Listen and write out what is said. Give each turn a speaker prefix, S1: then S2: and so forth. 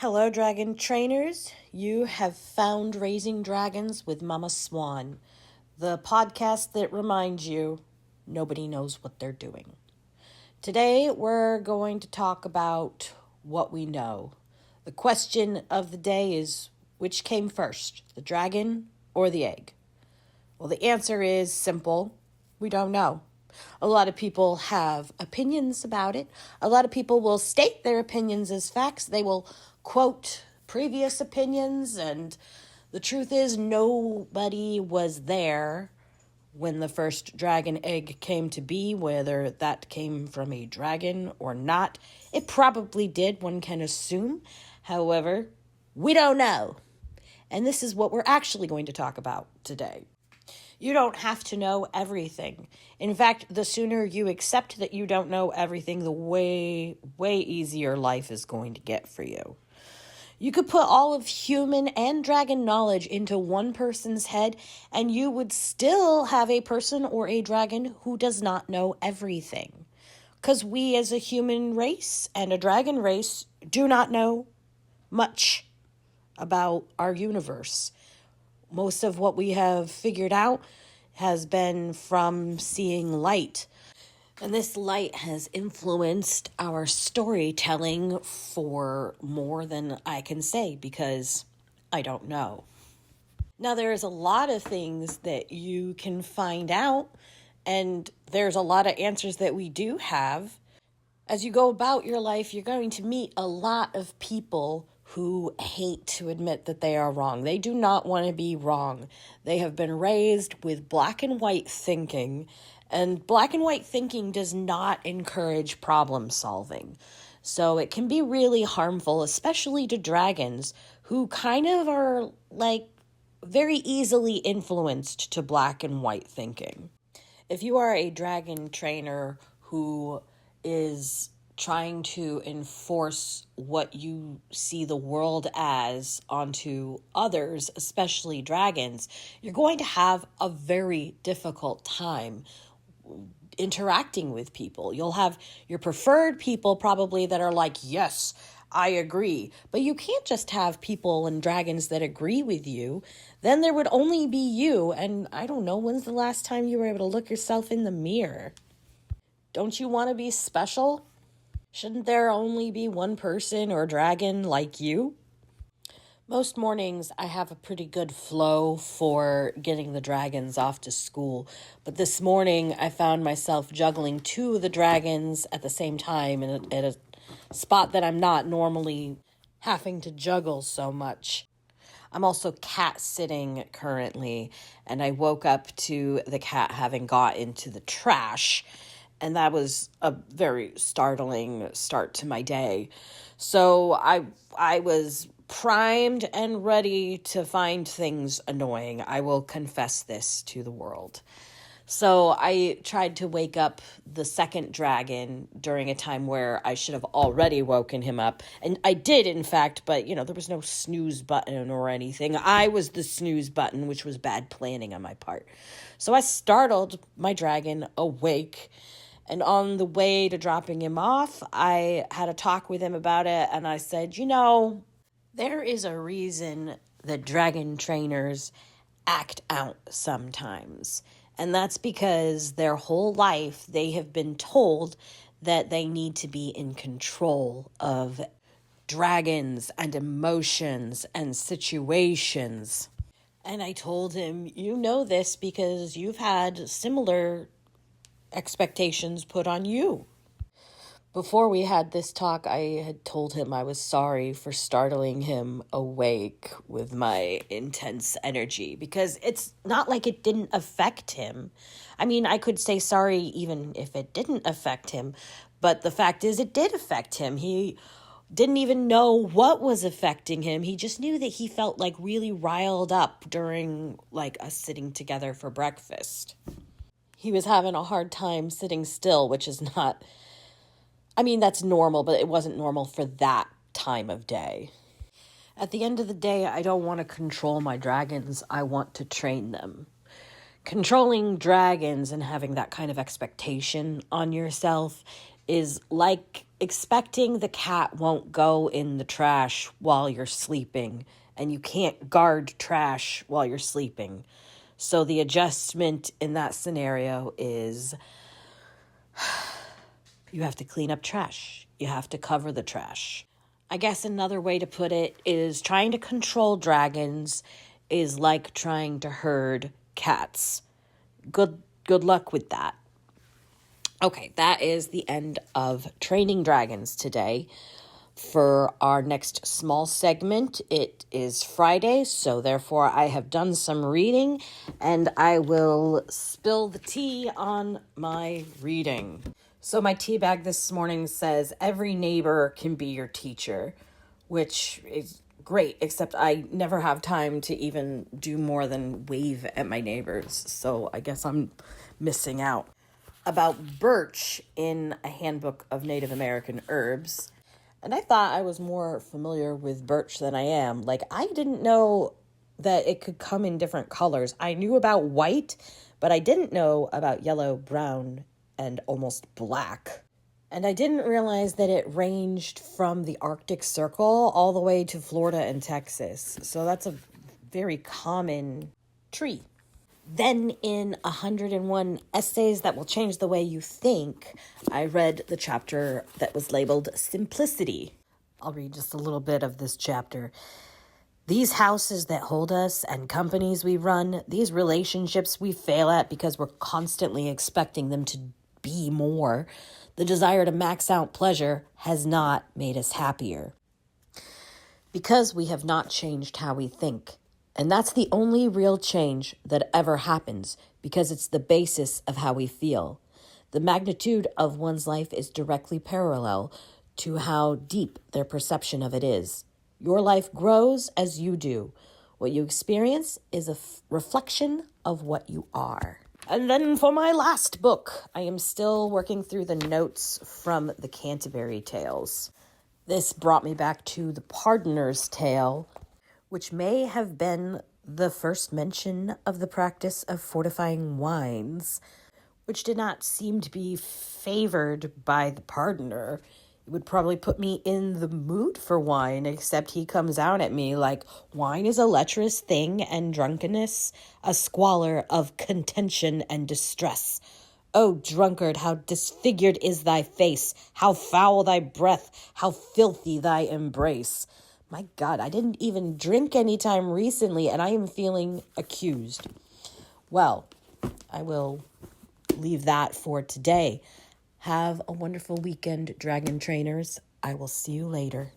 S1: Hello, dragon trainers. You have found Raising Dragons with Mama Swan, the podcast that reminds you nobody knows what they're doing. Today, we're going to talk about what we know. The question of the day is, which came first, the dragon or the egg? Well, the answer is simple. We don't know. A lot of people have opinions about it. A lot of people will state their opinions as facts. They will quote previous opinions, and the truth is nobody was there when the first dragon egg came to be, whether that came from a dragon or not. It probably did, one can assume. However, we don't know. And this is what we're actually going to talk about today. You don't have to know everything. In fact, the sooner you accept that you don't know everything, the way easier life is going to get for you. You could put all of human and dragon knowledge into one person's head, and you would still have a person or a dragon who does not know everything. Because we as a human race and a dragon race do not know much about our universe. Most of what we have figured out has been from seeing light. And this light has influenced our storytelling for more than I can say because I don't know. Now, there's a lot of things that you can find out, and there's a lot of answers that we do have. As you go about your life, you're going to meet a lot of people who hate to admit that they are wrong. They do not want to be wrong. They have been raised with black and white thinking, and black and white thinking does not encourage problem solving. So it can be really harmful, especially to dragons who kind of are like very easily influenced to black and white thinking. If you are a dragon trainer who is trying to enforce what you see the world as onto others, especially dragons, you're going to have a very difficult time interacting with people. You'll have your preferred people probably that are like, yes, I agree. But you can't just have people and dragons that agree with you. Then there would only be you. And I don't know, when's the last time you were able to look yourself in the mirror? Don't you want to be special? Shouldn't there only be one person or dragon like you? Most mornings I have a pretty good flow for getting the dragons off to school, but this morning I found myself juggling two of the dragons at the same time at a spot that I'm not normally having to juggle so much. I'm also cat sitting currently, and I woke up to the cat having got into the trash. And that was a very startling start to my day. So I was primed and ready to find things annoying. I will confess this to the world. So I tried to wake up the second dragon during a time where I should have already woken him up. And I did, in fact, but, there was no snooze button or anything. I was the snooze button, which was bad planning on my part. So I startled my dragon awake. And on the way to dropping him off, I had a talk with him about it, and I said, there is a reason that dragon trainers act out sometimes. And that's because their whole life they have been told that they need to be in control of dragons and emotions and situations. And I told him, you know this because you've had similar expectations put on you. Before we had this talk, I had told him I was sorry for startling him awake with my intense energy because it's not like it didn't affect him. I mean, I could say sorry even if it didn't affect him, but the fact is it did affect him. He didn't even know what was affecting him. He just knew that he felt like really riled up during us sitting together for breakfast. He was having a hard time sitting still, which is not, that's normal, but it wasn't normal for that time of day. At the end of the day, I don't want to control my dragons. I want to train them. Controlling dragons and having that kind of expectation on yourself is like expecting the cat won't go in the trash while you're sleeping, and you can't guard trash while you're sleeping. So the adjustment in that scenario is you have to clean up trash. You have to cover the trash. I guess another way to put it is trying to control dragons is like trying to herd cats. Good luck with that. Okay, that is the end of Training Dragons today. For our next small segment, it is Friday, so therefore I have done some reading, and I will spill the tea on my reading. So my tea bag this morning says, every neighbor can be your teacher, which is great, except I never have time to even do more than wave at my neighbors, so I guess I'm missing out. About birch in a handbook of Native American herbs. And I thought I was more familiar with birch than I am. Like, I didn't know that it could come in different colors. I knew about white, but I didn't know about yellow, brown, and almost black. And I didn't realize that it ranged from the Arctic Circle all the way to Florida and Texas. So that's a very common tree. Then in 101 Essays That Will Change the Way You Think, I read the chapter that was labeled Simplicity. I'll read just a little bit of this chapter. These houses that hold us and companies we run, these relationships we fail at because we're constantly expecting them to be more, the desire to max out pleasure has not made us happier. Because we have not changed how we think. And that's the only real change that ever happens, because it's the basis of how we feel. The magnitude of one's life is directly parallel to how deep their perception of it is. Your life grows as you do. What you experience is a reflection of what you are. And then for my last book, I am still working through the notes from the Canterbury Tales. This brought me back to the Pardoner's Tale, which may have been the first mention of the practice of fortifying wines, which did not seem to be favored by the pardoner. It would probably put me in the mood for wine, except he comes out at me like, wine is a lecherous thing, and drunkenness a squalor of contention and distress. O drunkard, how disfigured is thy face, how foul thy breath, how filthy thy embrace. My God, I didn't even drink any time recently, and I am feeling accused. Well, I will leave that for today. Have a wonderful weekend, Dragon Trainers. I will see you later.